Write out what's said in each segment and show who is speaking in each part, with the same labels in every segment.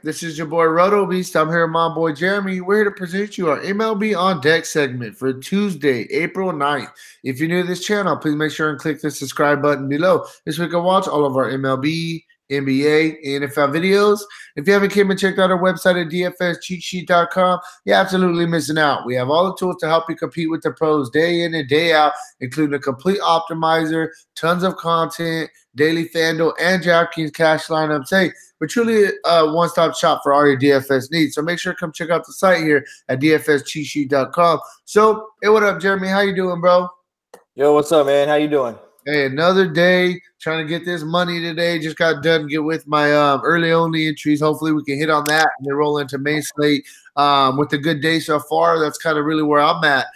Speaker 1: This is your boy Roto Beast. I'm here with my boy Jeremy. We're here to present you our MLB On Deck segment for Tuesday, April 9th. If you're new to this channel, please make sure and click the subscribe button below. This way you can watch all of our MLB, NBA, and NFL videos. If you haven't came and checked out our website at dfscheatsheet.com, you're absolutely missing out. We have all the tools to help you compete with the pros day in and day out, including a complete optimizer, tons of content, daily FanDuel, and DraftKings cash lineups. Hey, we're truly a one-stop shop for all your DFS needs. So make sure to come check out the site here at dfscheatsheet.com. So, hey, what up, Jeremy? How you doing, bro?
Speaker 2: Yo, what's up, man? How you doing?
Speaker 1: Hey, another day trying to get this money today. Just got done get with my early only entries. Hopefully we can hit on that and then roll into main slate with a good day so far. That's kind of really where I'm at.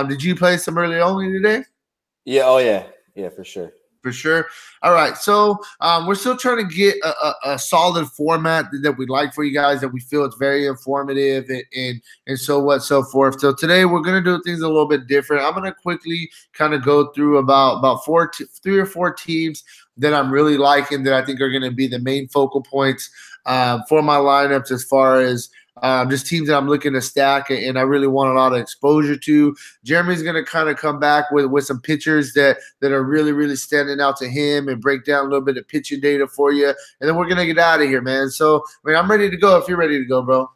Speaker 1: Did you play some early only today?
Speaker 2: Yeah, oh yeah, for sure.
Speaker 1: For sure. All right. So we're still trying to get a solid format that we like for you guys, that we feel it's very informative and so forth. So today we're going to do things a little bit different. I'm going to quickly kind of go through about 3 or 4 teams that I'm really liking, that I think are going to be the main focal points for my lineups, as far as just teams that I'm looking to stack and I really want a lot of exposure to. Jeremy's going to kind of come back with some pitchers that are really, really standing out to him and break down a little bit of pitching data for you. And then we're going to get out of here, man. So, I mean, I'm ready to go if you're ready to go, bro.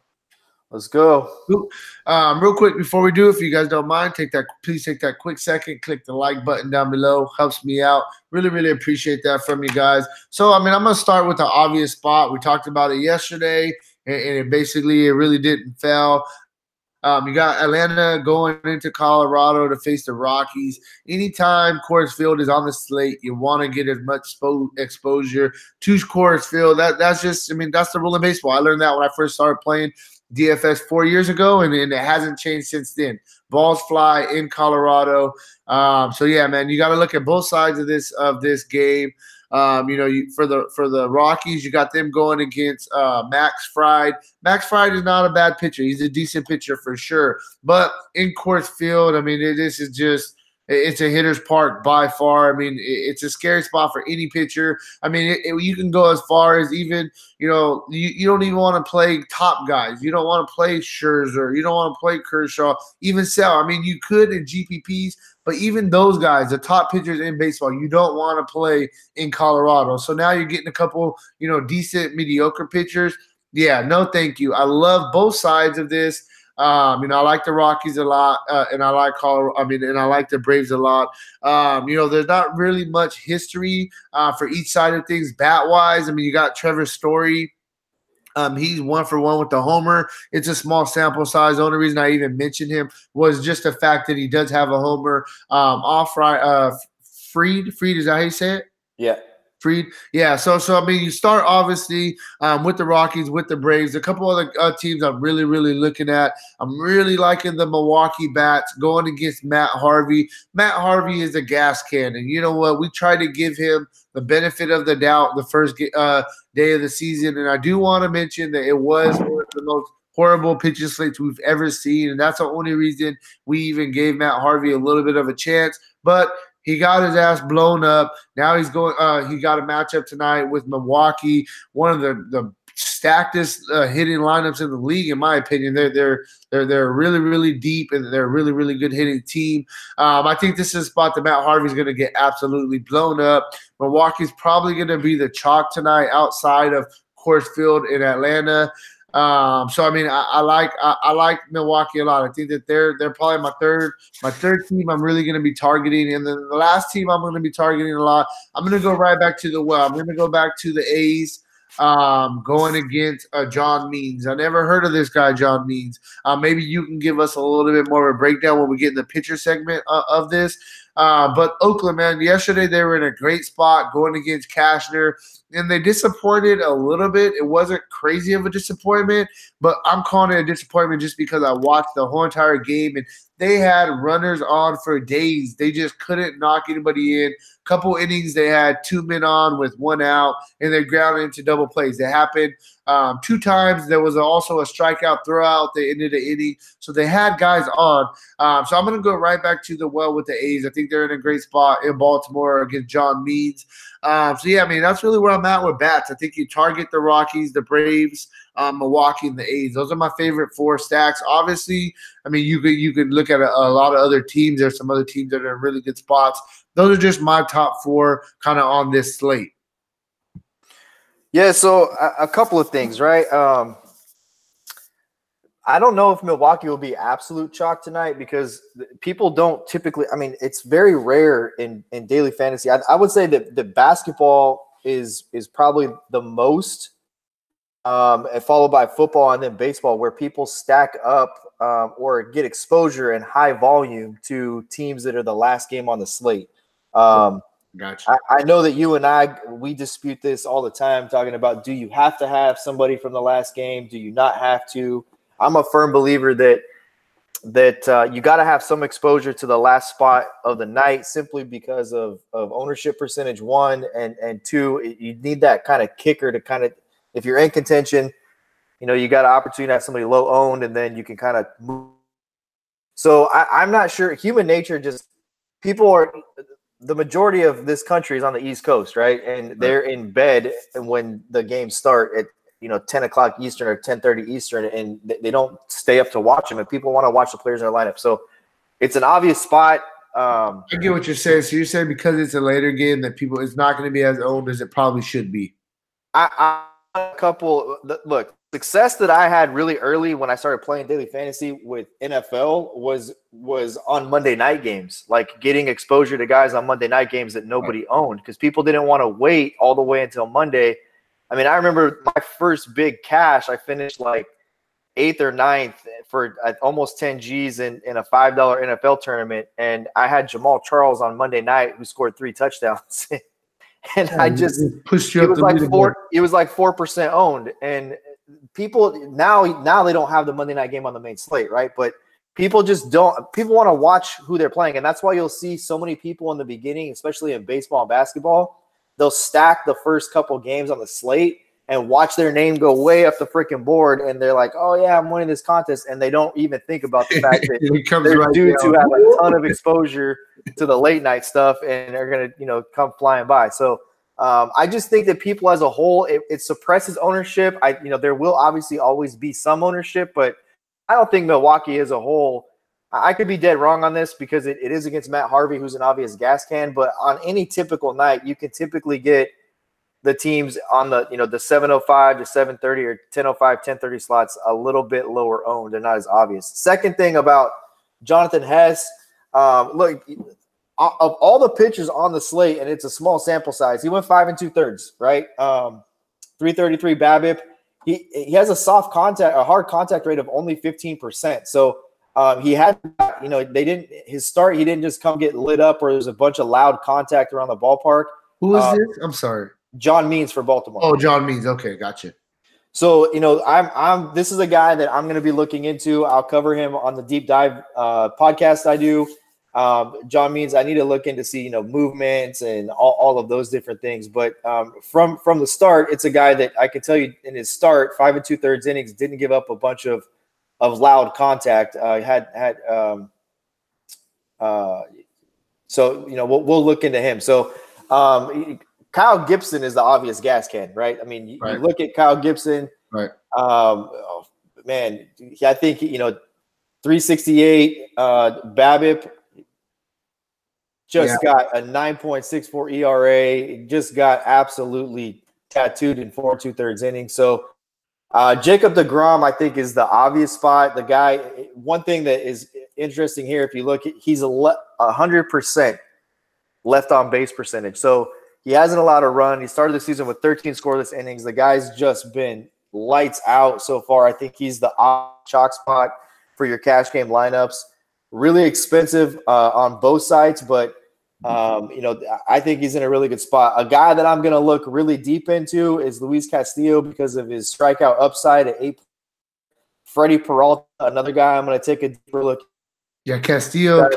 Speaker 2: Let's go.
Speaker 1: Real quick, before we do, if you guys don't mind, please take that quick second, click the like button down below. Helps me out. Really, really appreciate that from you guys. So, I mean, I'm going to start with the obvious spot. We talked about it yesterday, and it really didn't fail. You got Atlanta going into Colorado to face the Rockies. Anytime Coors Field is on the slate, you want to get as much exposure to Coors Field. That's just, I mean, that's the rule in baseball. I learned that when I first started playing DFS 4 years ago, and it hasn't changed since then. Balls fly in Colorado. So yeah, man, you got to look at both sides of this game. For the Rockies, you got them going against Max Fried. Max Fried is not a bad pitcher. He's a decent pitcher for sure. But in Coors Field, I mean, this is just – it's a hitter's park by far. I mean, it's a scary spot for any pitcher. I mean, you can go as far as even, you don't even want to play top guys. You don't want to play Scherzer. You don't want to play Kershaw, even Sale. I mean, you could in GPPs, but even those guys, the top pitchers in baseball, you don't want to play in Colorado. So now you're getting a couple, decent, mediocre pitchers. Yeah, no thank you. I love both sides of this. I like the Rockies a lot, and I like and I like the Braves a lot. There's not really much history for each side of things bat-wise. I mean, you got Trevor Story. He's 1 for 1 with the homer. It's a small sample size. The only reason I even mentioned him was just the fact that he does have a homer off Fried. Fried, is that how you say it?
Speaker 2: Yeah.
Speaker 1: Fried. Yeah, so I mean, you start obviously with the Rockies, with the Braves. A couple other teams I'm really, really looking at. I'm really liking the Milwaukee Bats going against Matt Harvey. Matt Harvey is a gas cannon. You know what? We tried to give him the benefit of the doubt the first day of the season, and I do want to mention that it was one of the most horrible pitching slates we've ever seen, and that's the only reason we even gave Matt Harvey a little bit of a chance. But he got his ass blown up. Now he's going. He got a matchup tonight with Milwaukee, one of the stackedest hitting lineups in the league, in my opinion. They're really, really deep, and they're a really, really good hitting team. I think this is a spot that Matt Harvey's going to get absolutely blown up. Milwaukee's probably going to be the chalk tonight outside of Coors Field in Atlanta. So I mean, I like Milwaukee a lot. I think that they're probably my third team I'm really going to be targeting, and then the last team I'm going to be targeting a lot. I'm going to go right back to I'm going to go back to the A's. Going against John Means. I never heard of this guy, John Means. Maybe you can give us a little bit more of a breakdown when we get in the pitcher segment of this. But Oakland, man, yesterday they were in a great spot going against Cashner, and they disappointed a little bit. It wasn't crazy of a disappointment, but I'm calling it a disappointment just because I watched the whole entire game, and they had runners on for days. They just couldn't knock anybody in. Couple innings, they had 2 men on with 1 out, and they grounded into double plays. It happened 2 times. There was also a strikeout throughout the end of the inning. So they had guys on. So I'm going to go right back to the well with the A's. I think they're in a great spot in Baltimore against John Means. So, yeah, I mean, that's really where I'm at with bats. I think you target the Rockies, the Braves, Milwaukee, and the A's. Those are my favorite 4 stacks. Obviously, I mean, you could look at a lot of other teams. There's some other teams that are in really good spots. Those are just my top 4 kind of on this slate.
Speaker 2: Yeah, so a couple of things, right? I don't know if Milwaukee will be absolute chalk tonight because people don't typically – I mean, it's very rare in daily fantasy. I would say that the basketball is probably the most followed by football and then baseball, where people stack up or get exposure in high volume to teams that are the last game on the slate.
Speaker 1: Gotcha.
Speaker 2: I know that you and we dispute this all the time, talking about, do you have to have somebody from the last game? Do you not have to? I'm a firm believer that you got to have some exposure to the last spot of the night, simply because of ownership percentage, 1, and 2, you need that kind of kicker to kind of, if you're in contention, you got an opportunity to have somebody low owned, and then you can kind of move. So I'm not sure. Human nature, just people are. The majority of this country is on the East Coast, right? And they're in bed when the games start at 10 o'clock Eastern or 10:30 Eastern, and they don't stay up to watch them. And people want to watch the players in their lineup, so it's an obvious spot.
Speaker 1: I get what you're saying. So you're saying because it's a later game that it's not going to be as owned as it probably should be.
Speaker 2: Look, success that I had really early when I started playing daily fantasy with NFL was on Monday night games, like getting exposure to guys on Monday night games that nobody owned, because people didn't want to wait all the way until Monday. I mean, I remember my first big cash, I finished like 8th or 9th for almost 10 G's in a $5 NFL tournament, and I had Jamal Charles on Monday night, who scored 3 touchdowns. And I just
Speaker 1: pushed you up the leaderboard.
Speaker 2: It was like 4% owned, and people now they don't have the Monday night game on the main slate, right? But people just don't. People want to watch who they're playing, and that's why you'll see so many people in the beginning, especially in baseball and basketball. They'll stack the first couple games on the slate and watch their name go way up the freaking board, and they're like, "Oh yeah, I'm winning this contest," and they don't even think about the fact that they're due to have a ton of exposure to the late night stuff, and they're gonna come flying by. So I just think that people as a whole, it suppresses ownership. There will obviously always be some ownership, but I don't think Milwaukee as a whole. I could be dead wrong on this because it is against Matt Harvey, who's an obvious gas can. But on any typical night, you can typically get the teams on the the 7:05 to 7:30 or 10:05, 10:30 slots a little bit lower owned. They're not as obvious. Second thing about Jonathan Hess, look, of all the pitchers on the slate, and it's a small sample size, he went 5 2/3, right? 333 BABIP. He has a hard contact rate of only 15%. So he had, he didn't just come get lit up or there's a bunch of loud contact around the ballpark.
Speaker 1: Who is this? I'm sorry.
Speaker 2: John Means for Baltimore.
Speaker 1: Oh, John Means. Okay, gotcha.
Speaker 2: So, this is a guy that I'm going to be looking into. I'll cover him on the deep dive podcast I do. John Means, I need to look into see, movements and all of those different things. But from the start, it's a guy that I can tell you in his start, 5 2/3 innings, didn't give up a bunch of loud contact. So, we'll look into him. So, Kyle Gibson is the obvious gas can, right? I mean, you look at Kyle Gibson,
Speaker 1: right?
Speaker 2: Man, I think 368 BABIP, got a 9.64 ERA, just got absolutely tattooed in 4 2/3 innings. So Jacob deGrom, I think, is the obvious spot. The guy. One thing that is interesting here, if you look at, he's 100% left on base percentage. So he hasn't allowed a run. He started the season with 13 scoreless innings. The guy's just been lights out so far. I think he's the chalk spot for your cash game lineups. Really expensive on both sides, but I think he's in a really good spot. A guy that I'm going to look really deep into is Luis Castillo because of his strikeout upside at 8. Freddie Peralta, another guy I'm going to take a deeper look
Speaker 1: Yeah, Castillo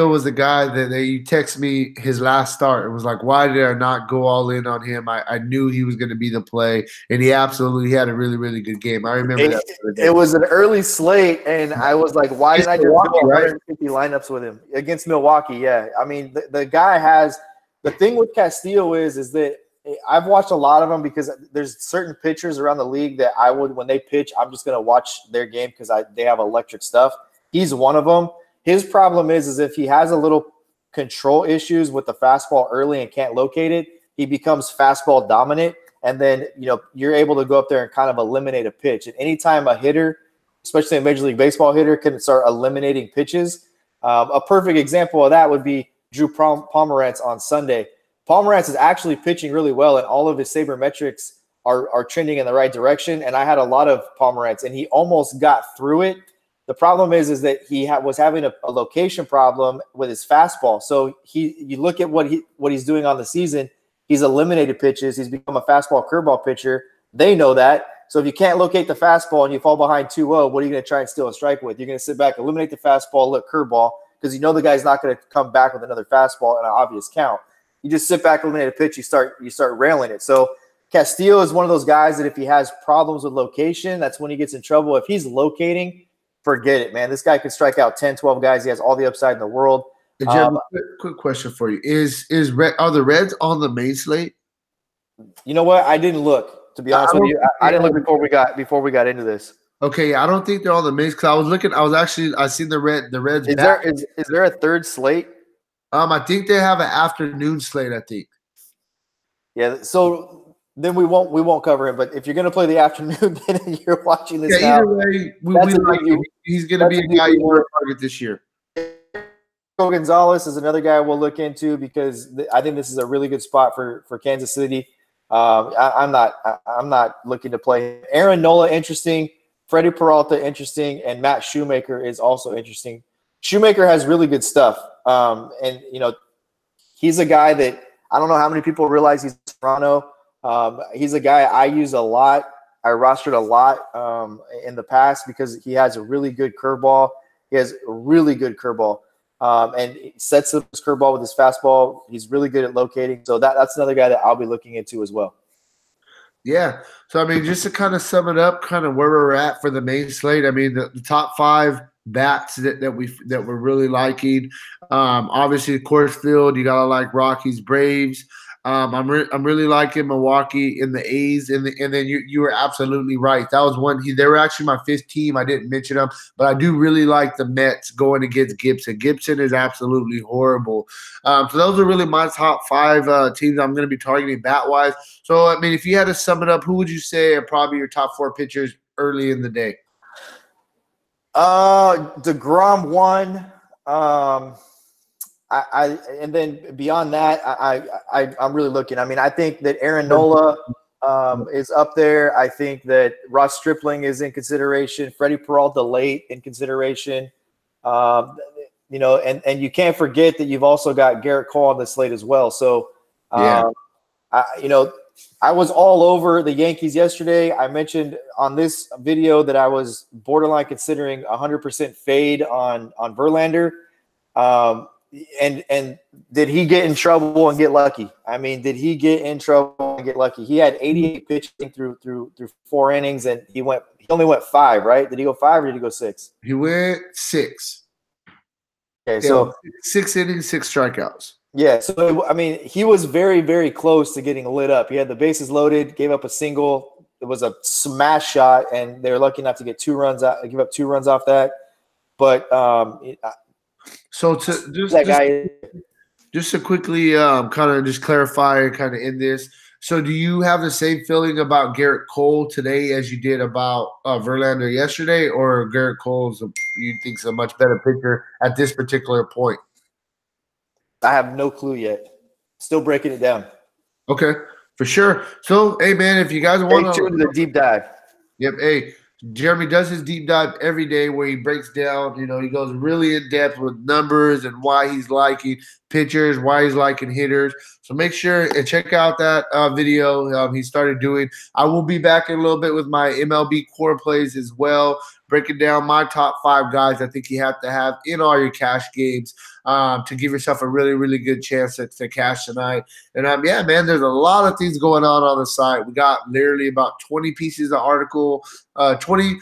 Speaker 1: was the guy that you text me his last start. It was like, why did I not go all in on him? I knew he was going to be the play, and he absolutely had a really, really good game. I remember that.
Speaker 2: It was an early slate, and I was like, why didn't I just go 150 lineups with him against Milwaukee? Yeah, I mean, the guy has – the thing with Castillo is that I've watched a lot of them because there's certain pitchers around the league that I would – when they pitch, I'm just going to watch their game because they have electric stuff. He's one of them. His problem is if he has a little control issues with the fastball early and can't locate it, he becomes fastball dominant, and then you're able to go up there and kind of eliminate a pitch. And anytime a hitter, especially a Major League Baseball hitter, can start eliminating pitches, a perfect example of that would be Drew Pomeranz on Sunday. Pomeranz is actually pitching really well, and all of his sabermetrics are trending in the right direction. And I had a lot of Pomeranz, and he almost got through it. The problem is that he was having a location problem with his fastball. So you look at what he's doing on the season. He's eliminated pitches. He's become a fastball curveball pitcher. They know that. So if you can't locate the fastball and you fall behind 2-0, what are you going to try and steal a strike with? You're going to sit back, eliminate the fastball, look curveball, because you know the guy's not going to come back with another fastball in an obvious count. You just sit back, eliminate a pitch, you start railing it. So Castillo is one of those guys that if he has problems with location, that's when he gets in trouble. If he's locating, forget it, man. This guy could strike out 10, 12 guys. He has all the upside in the world.
Speaker 1: Jeremy, quick question for you: are the Reds on the main slate?
Speaker 2: You know what? I didn't look. To be honest with you, I didn't look before we got into this.
Speaker 1: Okay, I don't think they're on the main because I was looking. I seen the Reds.
Speaker 2: Is there a third slate?
Speaker 1: I think they have an afternoon slate. I think.
Speaker 2: Yeah. So. Then we won't cover him. But if you're going to play the afternoon, then you're watching this. Yeah,
Speaker 1: either way, we like him. He's going to be a guy you want to target this year.
Speaker 2: Gonzalez is another guy we'll look into because I think this is a really good spot for Kansas City. I'm not looking to play him. Aaron Nola, interesting. Freddie Peralta, interesting, and Matt Shoemaker is also interesting. Shoemaker has really good stuff, and he's a guy that I don't know how many people realize he's in Toronto. He's a guy I use a lot. I rostered a lot in the past because he has a really good curveball. He has a really good curveball, and he sets up his curveball with his fastball. He's really good at locating. So that's another guy that I'll be looking into as well.
Speaker 1: Yeah. So, I mean, just to kind of sum it up, kind of where we're at for the main slate, I mean, the top 5 bats that we're really liking. Obviously, Coors Field, you got to like Rockies, Braves. I'm really liking Milwaukee in the A's, and then you were absolutely right. That was one. They were actually my 5th team. I didn't mention them, but I do really like the Mets going against Gibson. Gibson is absolutely horrible. So those are really my top 5 teams I'm going to be targeting bat wise. So I mean, if you had to sum it up, who would you say are probably your top 4 pitchers early in the day?
Speaker 2: DeGrom 1. And then beyond that, I'm really looking. I mean, I think that Aaron Nola is up there. I think that Ross Stripling is in consideration. Freddie Peralta late in consideration. And you can't forget that you've also got Garrett Cole on the slate as well. So, I was all over the Yankees yesterday. I mentioned on this video that I was borderline considering 100% fade on Verlander. And did he get in trouble and get lucky? I mean, did he get in trouble and get lucky? He had 88 pitching through 4 innings, and he only went 5, right? Did he go 5 or did he go 6?
Speaker 1: He went 6.
Speaker 2: Okay, so
Speaker 1: 6 innings, 6 strikeouts.
Speaker 2: Yeah, so I mean, he was very, very close to getting lit up. He had the bases loaded, gave up a single. It was a smash shot, and they were lucky enough to get 2 runs out, give up 2 runs off that. But
Speaker 1: so just to quickly kind of just clarify and kind of end this. So do you have the same feeling about Garrett Cole today as you did about Verlander yesterday, or Garrett Cole you think is a much better pitcher at this particular point?
Speaker 2: I have no clue yet. Still breaking it down.
Speaker 1: Okay, for sure. So, hey, man, if you guys want
Speaker 2: to the deep dive.
Speaker 1: Yep. Hey, Jeremy does his deep dive every day where he breaks down, he goes really in depth with numbers and why he's liking pitchers, why he's liking hitters. So make sure and check out that video he started doing. I will be back in a little bit with my MLB core plays as well, breaking down my top 5 guys I think you have to have in all your cash games to give yourself a really, really good chance to cash tonight. And yeah, man, there's a lot of things going on the site. We got literally about 20 pieces of article, 20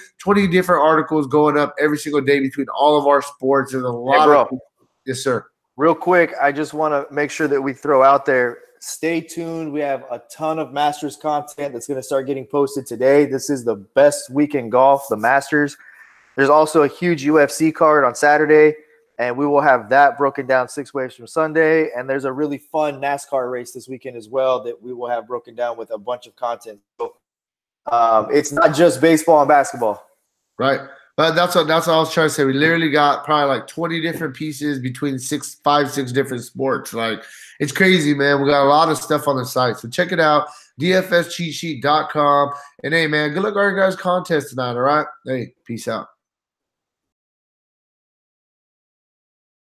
Speaker 1: different articles going up every single day between all of our sports. There's a lot of – yes, sir.
Speaker 2: Real quick, I just want to make sure that we throw out there, stay tuned. We have a ton of Masters content that's going to start getting posted today. This is the best week in golf, the Masters. There's also a huge UFC card on Saturday, and we will have that broken down 6 ways from Sunday. And there's a really fun NASCAR race this weekend as well that we will have broken down with a bunch of content. So it's not just baseball and basketball.
Speaker 1: Right. But that's what I was trying to say. We literally got probably like 20 different pieces between 5, 6 different sports. Like, it's crazy, man. We got a lot of stuff on the site. So check it out, dfscheatsheet.com. And hey, man, good luck on your guys' contest tonight, all right? Hey, peace out.